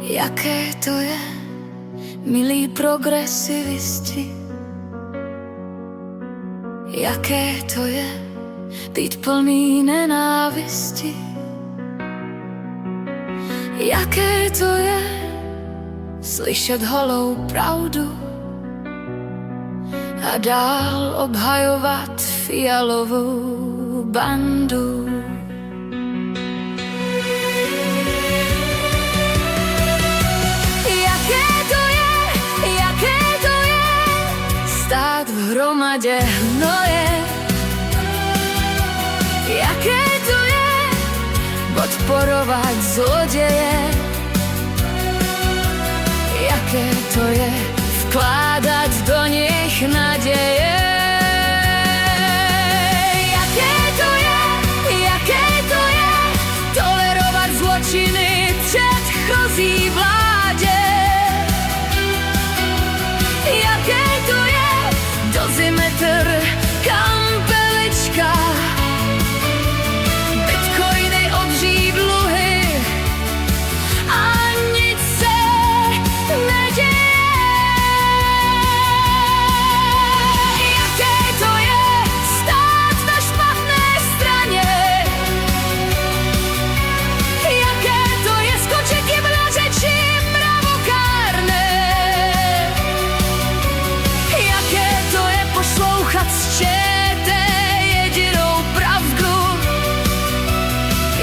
Jaké to je, milí progresivisti? Jaké to je, byť plný nenávisti? Jaké to je, slyšet holou pravdu a dál obhajovat fialovou bandu? Jaké to je, stát v hromadě hnoje? Jaké to je, podporovat zloděje? Jaké to je, vkládat do nich naděje? Jaké to je, tolerovat zločiny předchozí vládě? Jaké to je, dozimetr, kampelička, bitcoiny, obří dluhy a nic se neděje? Jaké to je, stát na špatné straně? Jaké to je, skočit jim na řeči mravokárné? Jaké to je, poslouchat z ČT jedinou pravdu?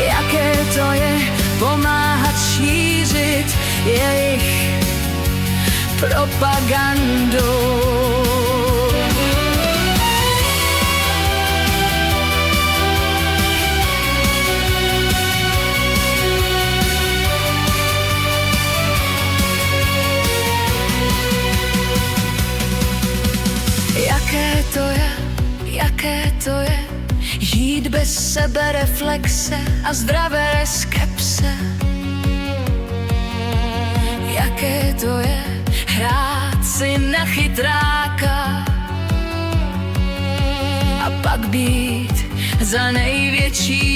Jaké to je, pomáhat šířit jejich propagandu? Jaké to je, žít bez sebereflexe a zdravé skepse? Jaké to je, hrát si na chytráka a pak být za největší